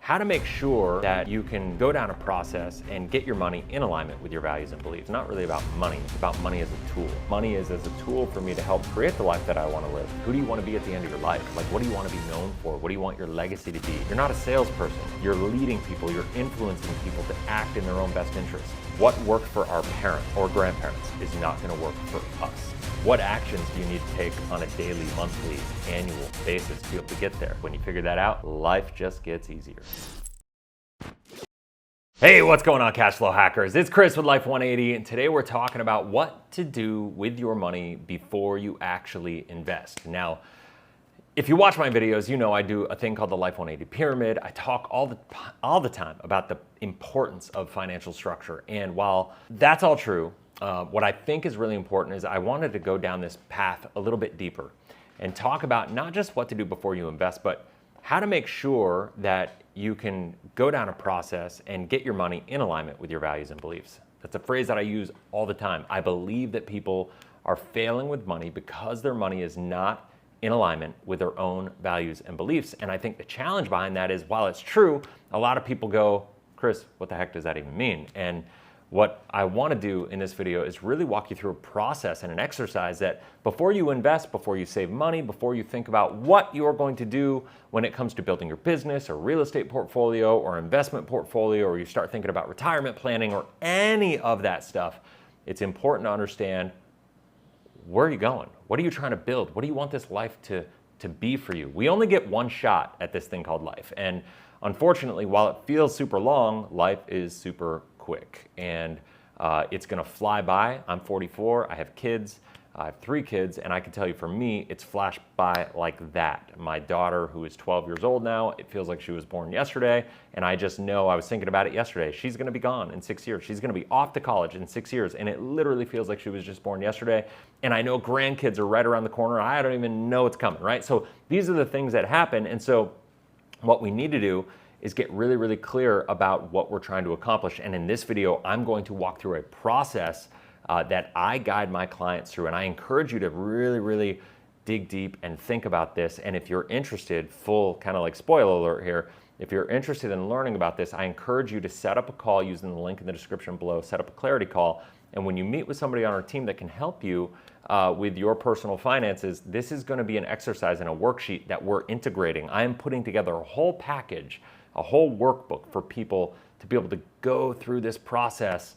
how to make sure that you can go down a process and get your money in alignment with your values and beliefs. Not really about money, it's about money as a tool. Money is as a tool for me to help create the life that I want to live. Who do you want to be at the end of your life? Like, what do you want to be known for? What do you want your legacy to be? You're not a salesperson. You're leading people, you're influencing people to act in their own best interest. What worked for our parents or grandparents is not going to work for us. What actions do you need to take on a daily, monthly, annual basis to be able to get there? When you figure that out, life just gets easier. Hey, what's going on, Cashflow hackers? It's Chris with Life 180, and today we're talking about what to do with your money before you actually invest. Now, if you watch my videos, you know I do a thing called the Life 180 Pyramid. I talk all the time about the importance of financial structure, and while that's all true, what I think is really important is I wanted to go down this path a little bit deeper and talk about not just what to do before you invest, but how to make sure that you can go down a process and get your money in alignment with your values and beliefs. That's a phrase that I use all the time. I believe that people are failing with money because their money is not in alignment with their own values and beliefs. And I think the challenge behind that is, while it's true, a lot of people go, Chris, what the heck does that even mean? And what I want to do in this video is really walk you through a process and an exercise that before you invest, before you save money, before you think about what you're going to do when it comes to building your business or real estate portfolio or investment portfolio, or you start thinking about retirement planning or any of that stuff, it's important to understand, where are you going? What are you trying to build? What do you want this life to be for you? We only get one shot at this thing called life. And unfortunately, while it feels super long, life is super quick, and it's gonna fly by. I'm 44, I have kids, I have 3 kids, and I can tell you, for me, it's flashed by like that. My daughter, who is 12 years old now, it feels like she was born yesterday, and I just know, I was thinking about it yesterday, she's gonna be gone in 6 years. She's gonna be off to college in 6 years, and it literally feels like she was just born yesterday, and I know grandkids are right around the corner. I don't even know it's coming, right? So these are the things that happen, and so what we need to do is get really, really clear about what we're trying to accomplish. And in this video, I'm going to walk through a process that I guide my clients through. And I encourage you to really, really dig deep and think about this. And if you're interested, full kind of like spoiler alert here, if you're interested in learning about this, I encourage you to set up a call using the link in the description below, set up a clarity call. And when you meet with somebody on our team that can help you with your personal finances, this is going to be an exercise and a worksheet that we're integrating. I am putting together a whole package, a whole workbook for people to be able to go through this process.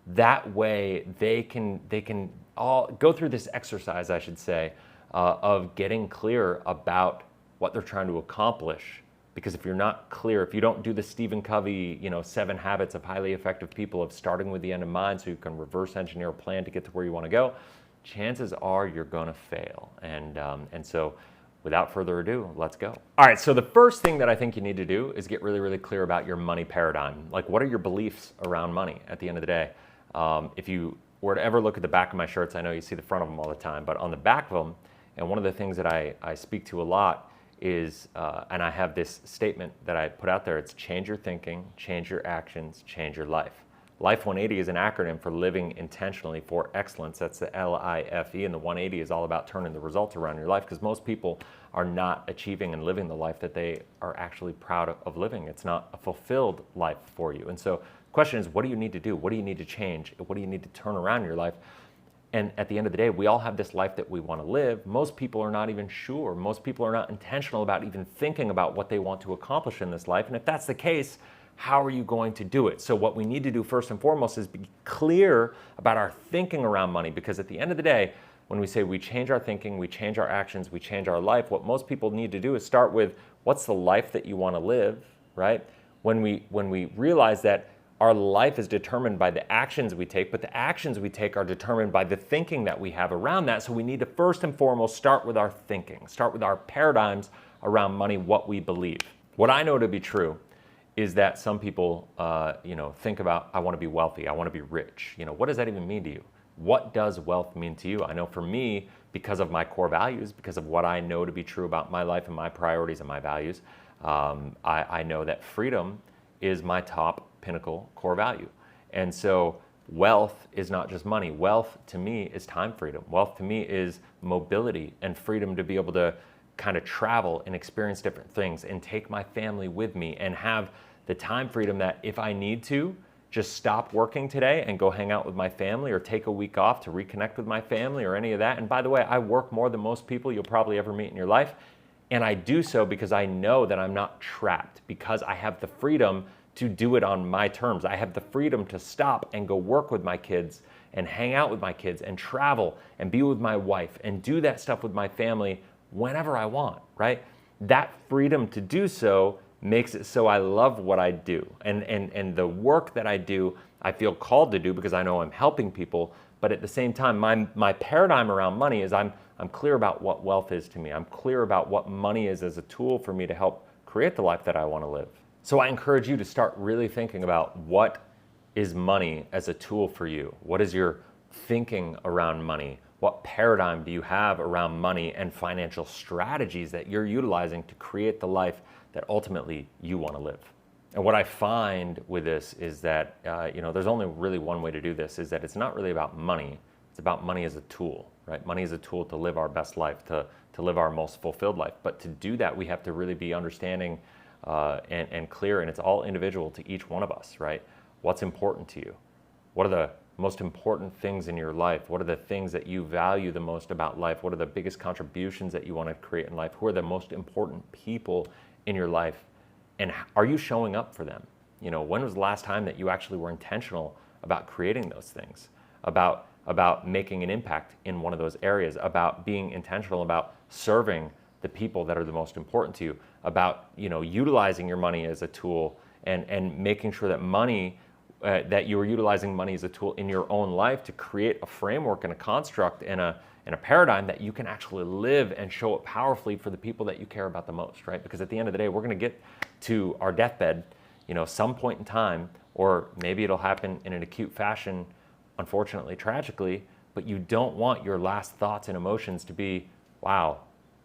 That way they can all go through this exercise, I should say, of getting clear about what they're trying to accomplish. Because if you're not clear, if you don't do the Stephen Covey, 7 habits of highly effective people, of starting with the end in mind so you can reverse engineer a plan to get to where you want to go, chances are you're going to fail. And so without further ado, let's go. All right, so the first thing that I think you need to do is get really, really clear about your money paradigm. Like, what are your beliefs around money at the end of the day? If you were to ever look at the back of my shirts, I know you see the front of them all the time, but on the back of them, and one of the things that I speak to a lot is, and I have this statement that I put out there, it's change your thinking, change your actions, change your life. Life 180 is an acronym for living intentionally for excellence. That's the LIFE, and the 180 is all about turning the results around in your life, because most people are not achieving and living the life that they are actually proud of living. It's not a fulfilled life for you. And so the question is, what do you need to do? What do you need to change? What do you need to turn around in your life? And at the end of the day, we all have this life that we want to live. Most people are not even sure. Most people are not intentional about even thinking about what they want to accomplish in this life. And if that's the case, how are you going to do it? So what we need to do first and foremost is be clear about our thinking around money, because at the end of the day, when we say we change our thinking, we change our actions, we change our life, what most people need to do is start with, what's the life that you want to live, right? When we realize that our life is determined by the actions we take, but the actions we take are determined by the thinking that we have around that. So we need to first and foremost start with our thinking, start with our paradigms around money, what we believe. What I know to be true is that some people, think about, I want to be wealthy, I want to be rich. What does that even mean to you? What does wealth mean to you? I know for me, because of my core values, because of what I know to be true about my life and my priorities and my values, I know that freedom is my top pinnacle core value. And so wealth is not just money. Wealth to me is time freedom. Wealth to me is mobility and freedom to be able to kind of travel and experience different things and take my family with me and have the time freedom that if I need to, just stop working today and go hang out with my family or take a week off to reconnect with my family or any of that. And by the way, I work more than most people you'll probably ever meet in your life. And I do so because I know that I'm not trapped, because I have the freedom to do it on my terms. I have the freedom to stop and go work with my kids and hang out with my kids and travel and be with my wife and do that stuff with my family whenever I want, right? That freedom to do so makes it so I love what I do. And the work that I do, I feel called to do because I know I'm helping people. But at the same time, my paradigm around money is I'm clear about what wealth is to me. I'm clear about what money is as a tool for me to help create the life that I want to live. So I encourage you to start really thinking about what is money as a tool for you. What is your thinking around money? What paradigm do you have around money and financial strategies that you're utilizing to create the life that ultimately you want to live? And what I find with this is that, there's only really one way to do this, is that it's not really about money. It's about money as a tool, right? Money is a tool to live our best life, to live our most fulfilled life. But to do that, we have to really be understanding and clear, and it's all individual to each one of us, right? What's important to you? What are the most important things in your life? What are the things that you value the most about life? What are the biggest contributions that you want to create in life? Who are the most important people in your life? And are you showing up for them? When was the last time that you actually were intentional about creating those things, about making an impact in one of those areas, about being intentional about serving the people that are the most important to you, about utilizing your money as a tool and making sure that that you are utilizing money as a tool in your own life to create a framework and a construct and a paradigm that you can actually live and show up powerfully for the people that you care about the most, right? Because at the end of the day, we're going to get to our deathbed, some point in time, or maybe it'll happen in an acute fashion, unfortunately, tragically, but you don't want your last thoughts and emotions to be, wow,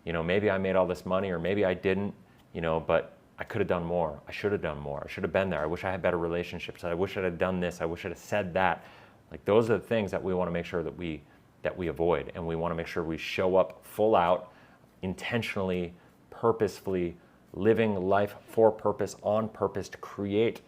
maybe I made all this money, or maybe I didn't, but I could have done more. I should have done more. I should have been there. I wish I had better relationships. I wish I had done this. I wish I'd have said that. Like, those are the things that we want to make sure that we avoid. And we want to make sure we show up full out, intentionally, purposefully, living life for purpose, on purpose, to create,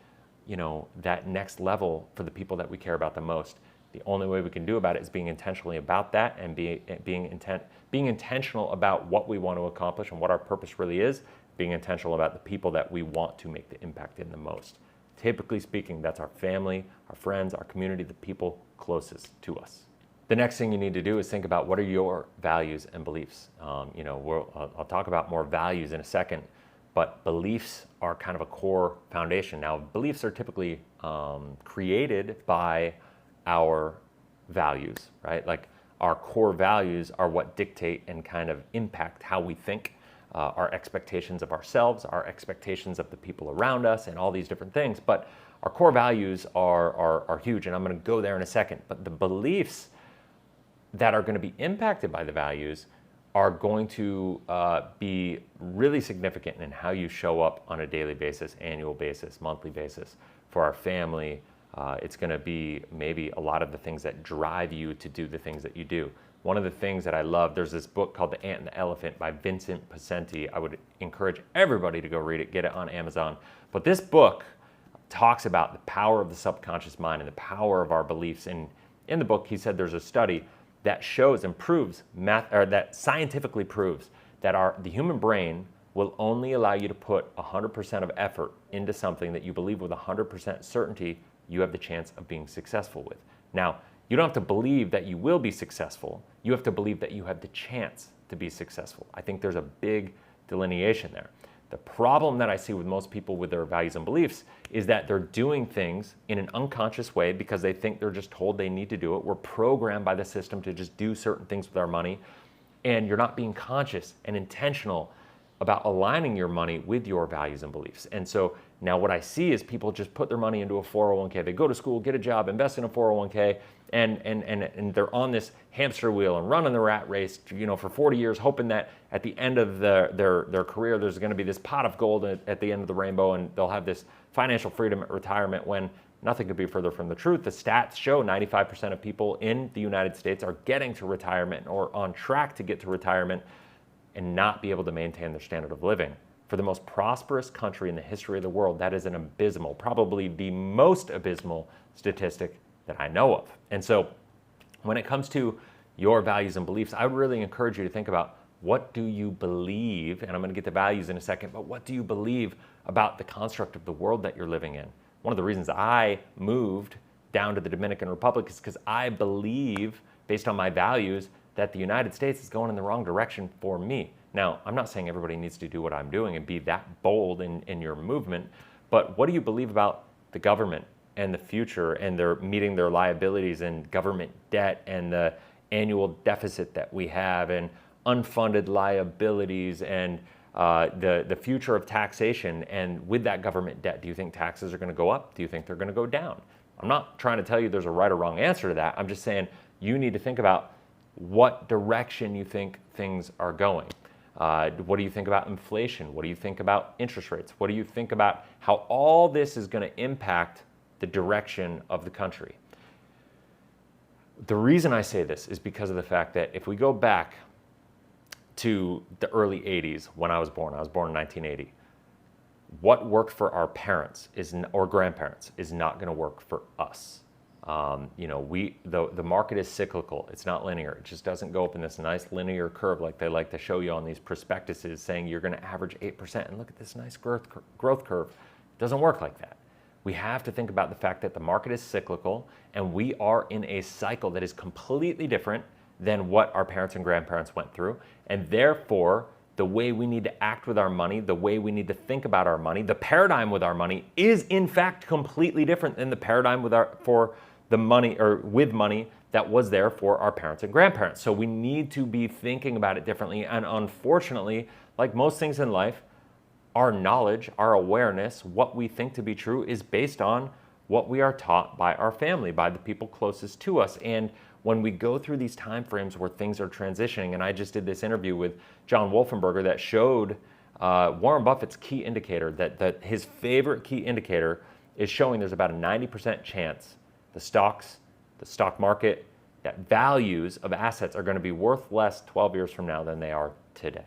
that next level for the people that we care about the most. The only way we can do about it is being intentionally about that and being intentional about what we want to accomplish and what our purpose really is, being intentional about the people that we want to make the impact in the most. Typically speaking, that's our family, our friends, our community, the people closest to us. The next thing you need to do is think about what are your values and beliefs. I'll talk about more values in a second, but beliefs are kind of a core foundation. Now, beliefs are typically created by our values, right? Like, our core values are what dictate and kind of impact how we think, our expectations of ourselves, our expectations of the people around us, and all these different things. But our core values are huge, and I'm going to go there in a second. But the beliefs that are going to be impacted by the values are going to be really significant in how you show up on a daily basis, annual basis, monthly basis. For our family, it's going to be maybe a lot of the things that drive you to do the things that you do. One of the things that I love, there's this book called The Ant and the Elephant by Vincent Pacenti. I would encourage everybody to go read it, get it on Amazon. But this book talks about the power of the subconscious mind and the power of our beliefs. And in the book, he said there's a study that shows and proves, that scientifically proves that the human brain will only allow you to put 100% of effort into something that you believe with 100% certainty you have the chance of being successful with. Now, you don't have to believe that you will be successful. You have to believe that you have the chance to be successful. I think there's a big delineation there. The problem that I see with most people with their values and beliefs is that they're doing things in an unconscious way because they think they're just told they need to do it. We're programmed by the system to just do certain things with our money, and you're not being conscious and intentional about aligning your money with your values and beliefs. And so now what I see is people just put their money into a 401k. They go to school, get a job, invest in a 401k, and they're on this hamster wheel and running the rat race, for 40 years, hoping that at the end of their career, there's going to be this pot of gold at the end of the rainbow, and they'll have this financial freedom at retirement, when nothing could be further from the truth. The stats show 95% of people in the United States are getting to retirement or on track to get to retirement and not be able to maintain their standard of living. For the most prosperous country in the history of the world, that is an abysmal, probably the most abysmal statistic that I know of. And so when it comes to your values and beliefs, I would really encourage you to think about, what do you believe? And I'm going to get to values in a second, but what do you believe about the construct of the world that you're living in? One of the reasons I moved down to the Dominican Republic is because I believe, based on my values, that the United States is going in the wrong direction for me. Now, I'm not saying everybody needs to do what I'm doing and be that bold in your movement, but what do you believe about the government and the future and their meeting their liabilities and government debt and the annual deficit that we have and unfunded liabilities and the future of taxation? And with that government debt, do you think taxes are going to go up? Do you think they're going to go down? I'm not trying to tell you there's a right or wrong answer to that. I'm just saying you need to think about what direction you think things are going. What do you think about inflation? What do you think about interest rates? What do you think about how all this is going to impact the direction of the country? The reason I say this is because of the fact that if we go back to the early 80s when I was born in 1980, what worked for our parents or grandparents is not going to work for us. The market is cyclical. It's not linear. It just doesn't go up in this nice linear curve like they like to show you on these prospectuses saying you're going to average 8% and look at this nice growth curve. It doesn't work like that. We have to think about the fact that the market is cyclical and we are in a cycle that is completely different than what our parents and grandparents went through. And therefore, the way we need to act with our money, the way we need to think about our money, the paradigm with our money is in fact completely different than the paradigm with money that was there for our parents and grandparents. So we need to be thinking about it differently. And unfortunately, like most things in life, our knowledge, our awareness, what we think to be true is based on what we are taught by our family, by the people closest to us. And when we go through these time frames where things are transitioning, and I just did this interview with John Wolfenberger that showed Warren Buffett's key indicator, that his favorite key indicator is showing there's about a 90% chance the stock market, that values of assets are going to be worth less 12 years from now than they are today.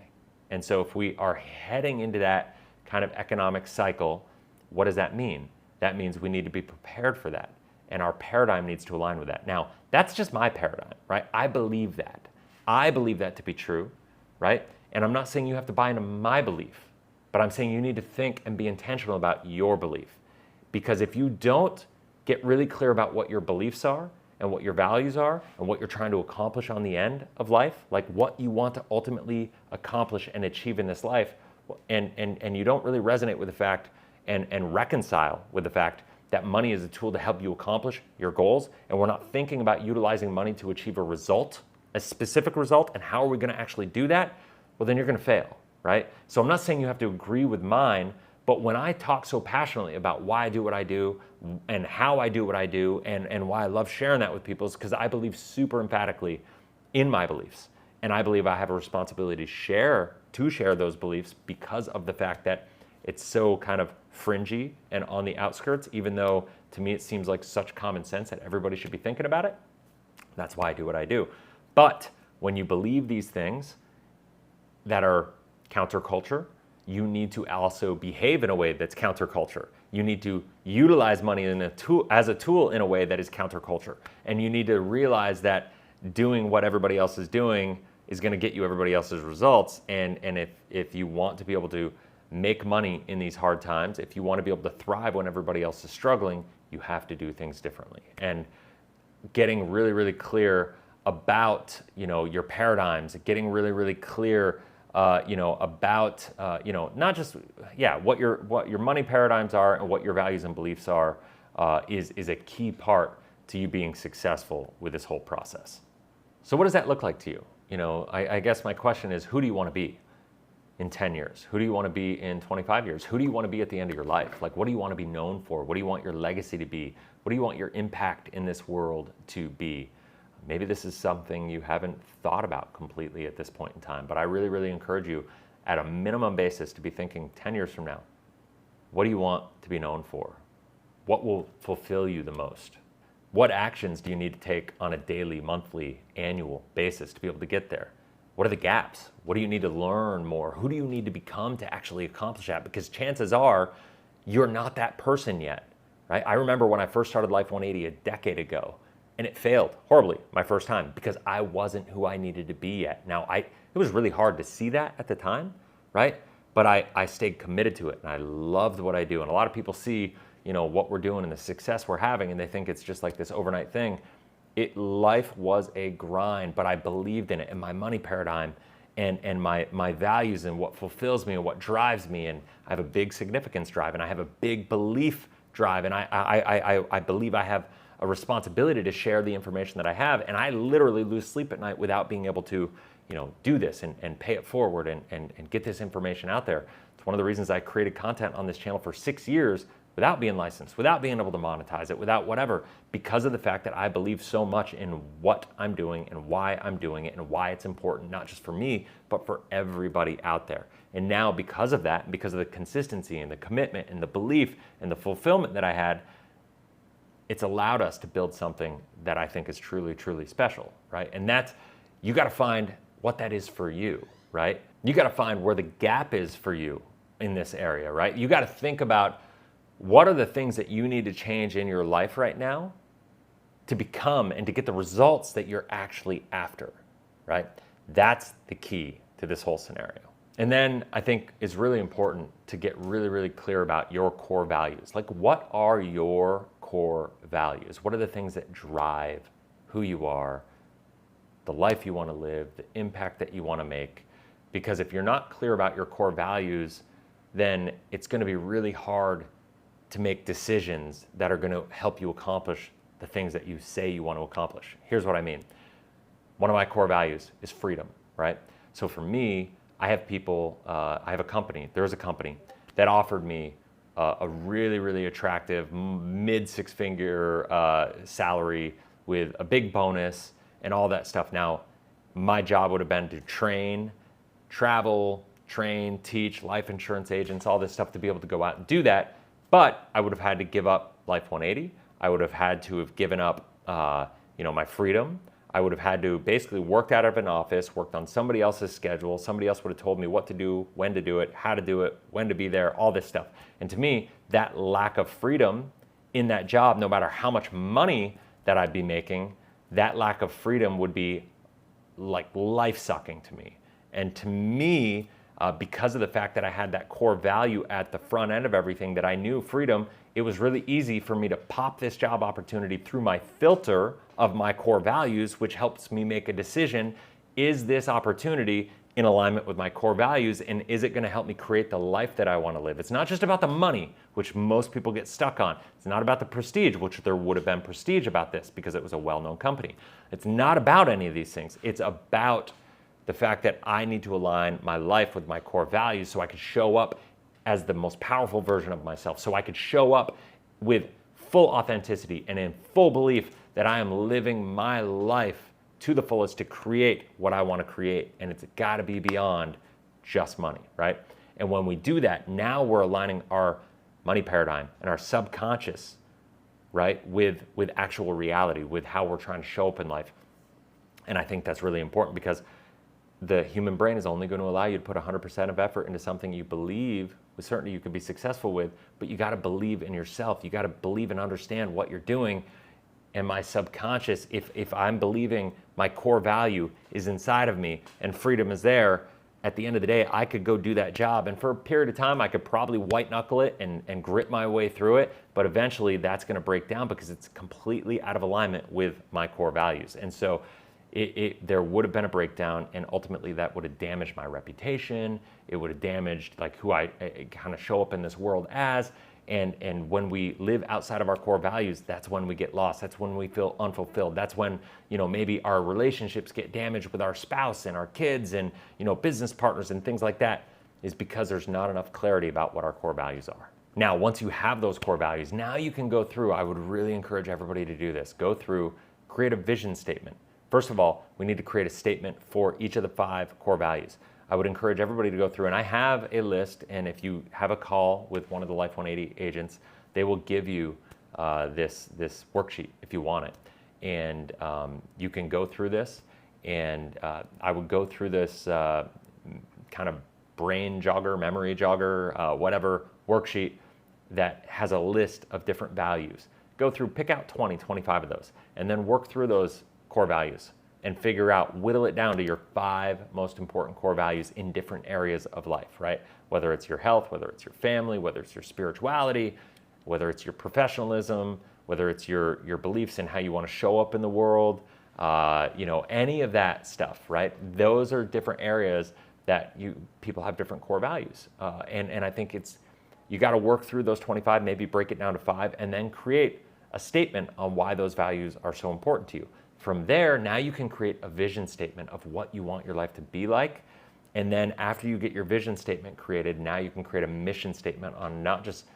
And so if we are heading into that kind of economic cycle, what does that mean? That means we need to be prepared for that. And our paradigm needs to align with that. Now, that's just my paradigm, right? I believe that. I believe that to be true, right? And I'm not saying you have to buy into my belief, but I'm saying you need to think and be intentional about your belief. Because if you don't get really clear about what your beliefs are and what your values are and what you're trying to accomplish on the end of life, like what you want to ultimately accomplish and achieve in this life, and you don't really resonate with the fact and reconcile with the fact that money is a tool to help you accomplish your goals, and we're not thinking about utilizing money to achieve a result, a specific result, and how are we going to actually do that, well, then you're going to fail, right? So I'm not saying you have to agree with mine, but when I talk so passionately about why I do what I do and how I do what I do and why I love sharing that with people is because I believe super emphatically in my beliefs. And I believe I have a responsibility to share those beliefs because of the fact that it's so kind of fringy and on the outskirts, even though to me it seems like such common sense that everybody should be thinking about it. That's why I do what I do. But when you believe these things that are counterculture, you need to also behave in a way that's counterculture. You need to utilize money as a tool in a way that is counterculture. And you need to realize that doing what everybody else is doing is going to get you everybody else's results. And if you want to be able to make money in these hard times, if you want to be able to thrive when everybody else is struggling, you have to do things differently. And getting really, really clear about, your paradigms, getting really, really clear about, not just, what your money paradigms are and what your values and beliefs are, is a key part to you being successful with this whole process. So what does that look like to you? I guess my question is, who do you want to be in 10 years? Who do you want to be in 25 years? Who do you want to be at the end of your life? Like, what do you want to be known for? What do you want your legacy to be? What do you want your impact in this world to be? Maybe this is something you haven't thought about completely at this point in time, but I really, really encourage you at a minimum basis to be thinking 10 years from now, what do you want to be known for? What will fulfill you the most? What actions do you need to take on a daily, monthly, annual basis to be able to get there? What are the gaps? What do you need to learn more? Who do you need to become to actually accomplish that? Because chances are you're not that person yet, right? I remember when I first started Life 180 a decade ago, and it failed horribly my first time because I wasn't who I needed to be yet. Now, it was really hard to see that at the time, right? But I stayed committed to it, and I loved what I do. And a lot of people see, what we're doing and the success we're having, and they think it's just like this overnight thing. Life was a grind, but I believed in it, and my money paradigm and my values and what fulfills me and what drives me. And I have a big significance drive, and I have a big belief drive, and I believe I have a responsibility to share the information that I have. And I literally lose sleep at night without being able to do this and pay it forward and get this information out there. It's one of the reasons I created content on this channel for 6 years without being licensed, without being able to monetize it, without whatever, because of the fact that I believe so much in what I'm doing and why I'm doing it and why it's important, not just for me, but for everybody out there. And now because of that, because of the consistency and the commitment and the belief and the fulfillment that I had, it's allowed us to build something that I think is truly, truly special, right? And you got to find what that is for you, right? You got to find where the gap is for you in this area, right? You got to think about what are the things that you need to change in your life right now to become and to get the results that you're actually after, right? That's the key to this whole scenario. And then I think it's really important to get really, really clear about your core values. Like, what are your core values? What are the things that drive who you are, the life you want to live, the impact that you want to make? Because if you're not clear about your core values, then it's going to be really hard to make decisions that are going to help you accomplish the things that you say you want to accomplish. Here's what I mean. One of my core values is freedom, right? So for me, I have a company, there's a company that offered me a really, really attractive mid six-figure salary with a big bonus and all that stuff. Now, my job would have been to travel, teach life insurance agents, all this stuff to be able to go out and do that. But I would have had to give up Life 180. I would have had to have given up, my freedom. I would have had to basically worked out of an office, worked on somebody else's schedule. Somebody else would have told me what to do, when to do it, how to do it, when to be there, all this stuff. And to me, that lack of freedom in that job, no matter how much money that I'd be making, that lack of freedom would be like life-sucking to me. And to me, because of the fact that I had that core value at the front end of everything, that I knew freedom, it was really easy for me to pop this job opportunity through my filter of my core values, which helps me make a decision. Is this opportunity in alignment with my core values, and is it going to help me create the life that I want to live? It's not just about the money, which most people get stuck on. It's not about the prestige, which there would have been prestige about this because it was a well-known company. It's not about any of these things. It's about the fact that I need to align my life with my core values so I could show up as the most powerful version of myself, so I could show up with full authenticity and in full belief that I am living my life to the fullest to create what I want to create. And it's got to be beyond just money, right? And when we do that, now we're aligning our money paradigm and our subconscious, right, with actual reality, with how we're trying to show up in life. And I think that's really important because the human brain is only going to allow you to put 100% of effort into something you believe with certainty you can be successful with, but you got to believe in yourself. You got to believe and understand what you're doing. And my subconscious, if I'm believing my core value is inside of me and freedom is there, at the end of the day, I could go do that job. And for a period of time, I could probably white knuckle it and grit my way through it. But eventually that's going to break down because it's completely out of alignment with my core values. And so there would have been a breakdown, and ultimately that would have damaged my reputation. It would have damaged like who I kind of show up in this world as. And when we live outside of our core values, that's when we get lost. That's when we feel unfulfilled. That's when, maybe our relationships get damaged with our spouse and our kids and, business partners and things like that, is because there's not enough clarity about what our core values are. Now, once you have those core values, now you can go through. I would really encourage everybody to do this. Go through, create a vision statement. First of all, we need to create a statement for each of the 5 core values. I would encourage everybody to go through, and I have a list, and if you have a call with one of the Life 180 agents, they will give you this worksheet if you want it. And you can go through this And I would go through this kind of brain jogger, memory jogger, whatever worksheet that has a list of different values. Go through, pick out 20, 25 of those, and then work through those core values and figure out, whittle it down to your 5 most important core values in different areas of life, right? Whether it's your health, whether it's your family, whether it's your spirituality, whether it's your professionalism, whether it's your beliefs in how you want to show up in the world, any of that stuff, right? Those are different areas that people have different core values. And I think you got to work through those 25, maybe break it down to 5, and then create a statement on why those values are so important to you. From there, now you can create a vision statement of what you want your life to be like. And then after you get your vision statement created, now you can create a mission statement on not just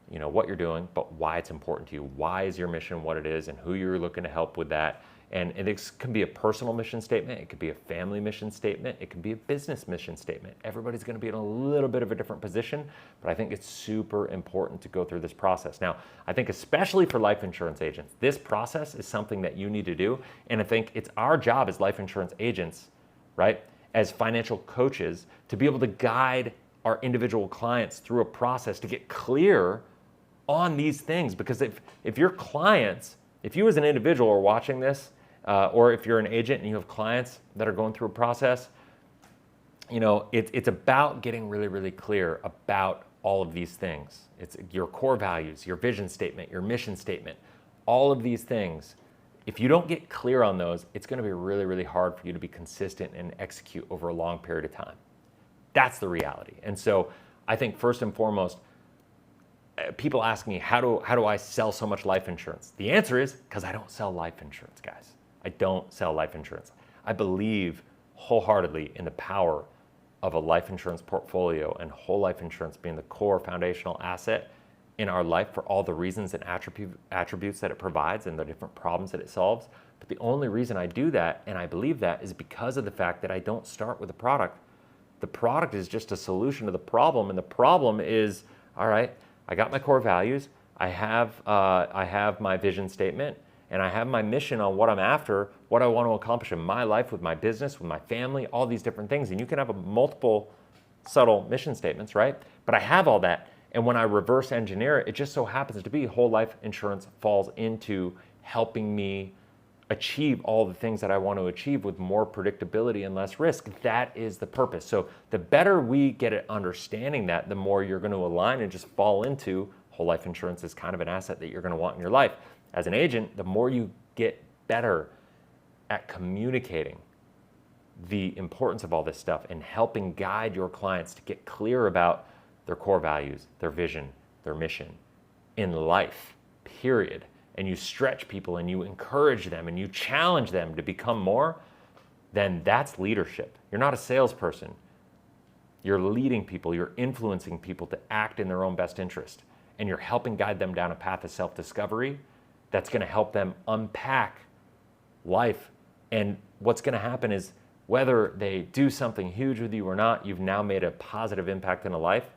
what you're doing, but why it's important to you. Why is your mission what it is, and who you're looking to help with that. And it can be a personal mission statement. It could be a family mission statement. It could be a business mission statement. Everybody's going to be in a little bit of a different position, but I think it's super important to go through this process. Now, I think especially for life insurance agents, this process is something that you need to do. And I think it's our job as life insurance agents, right, as financial coaches, to be able to guide our individual clients through a process to get clear on these things. Because if your clients, if you as an individual are watching this, or if you're an agent and you have clients that are going through a process, it's about getting really, really clear about all of these things. It's your core values, your vision statement, your mission statement, all of these things. If you don't get clear on those, it's going to be really, really hard for you to be consistent and execute over a long period of time. That's the reality. And so I think first and foremost, people ask me, how do I sell so much life insurance? The answer is because I don't sell life insurance, guys. I don't sell life insurance. I believe wholeheartedly in the power of a life insurance portfolio, and whole life insurance being the core foundational asset in our life for all the reasons and attributes that it provides and the different problems that it solves. But the only reason I do that, and I believe that, is because of the fact that I don't start with a product. The product is just a solution to the problem, and the problem is, all right, I got my core values, I have my vision statement, and I have my mission on what I'm after, what I want to accomplish in my life, with my business, with my family, all these different things. And you can have multiple subtle mission statements, right? But I have all that. And when I reverse engineer it, it just so happens to be whole life insurance falls into helping me achieve all the things that I want to achieve with more predictability and less risk. That is the purpose. So the better we get at understanding that, the more you're going to align and just fall into whole life insurance is kind of an asset that you're going to want in your life. As an agent, the more you get better at communicating the importance of all this stuff and helping guide your clients to get clear about their core values, their vision, their mission in life, period. And you stretch people and you encourage them and you challenge them to become more, then that's leadership. You're not a salesperson. You're leading people, you're influencing people to act in their own best interest, and you're helping guide them down a path of self-discovery that's going to help them unpack life. And what's going to happen is, whether they do something huge with you or not, you've now made a positive impact in a life.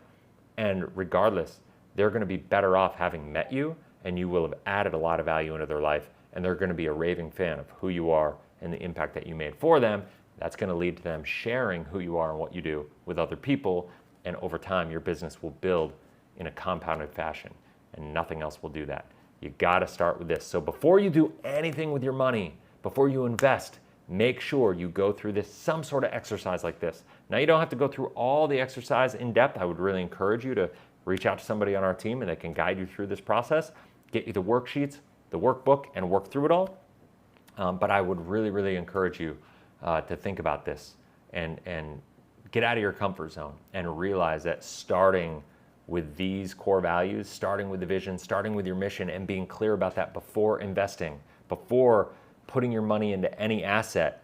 And regardless, they're going to be better off having met you, and you will have added a lot of value into their life. And they're going to be a raving fan of who you are and the impact that you made for them. That's going to lead to them sharing who you are and what you do with other people. And over time, your business will build in a compounded fashion, and nothing else will do that. You got to start with this. So before you do anything with your money, before you invest, make sure you go through some sort of exercise like this. Now, you don't have to go through all the exercise in depth. I would really encourage you to reach out to somebody on our team, and they can guide you through this process, get you the worksheets, the workbook, and work through it all. But I would really, really encourage you to think about this and get out of your comfort zone and realize that starting with these core values, starting with the vision, starting with your mission, and being clear about that before investing, before putting your money into any asset,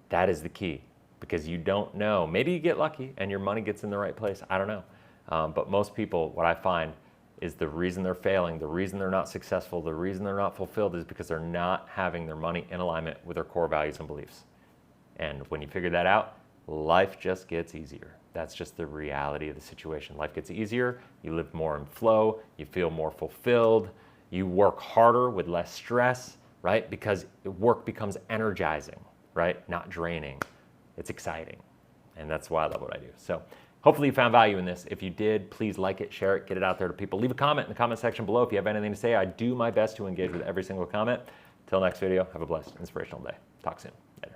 that is the key. Because you don't know. Maybe you get lucky and your money gets in the right place. I don't know. But most people, what I find is the reason they're failing, the reason they're not successful, the reason they're not fulfilled is because they're not having their money in alignment with their core values and beliefs. And when you figure that out, life just gets easier. That's just the reality of the situation. Life gets easier, you live more in flow, you feel more fulfilled, you work harder with less stress, right? Because work becomes energizing. right? Not draining. It's exciting. And that's why I love what I do. So hopefully you found value in this. If you did, please like it, share it, get it out there to people. Leave a comment in the comment section below if you have anything to say. I do my best to engage with every single comment. Till next video, have a blessed, inspirational day. Talk soon. Later.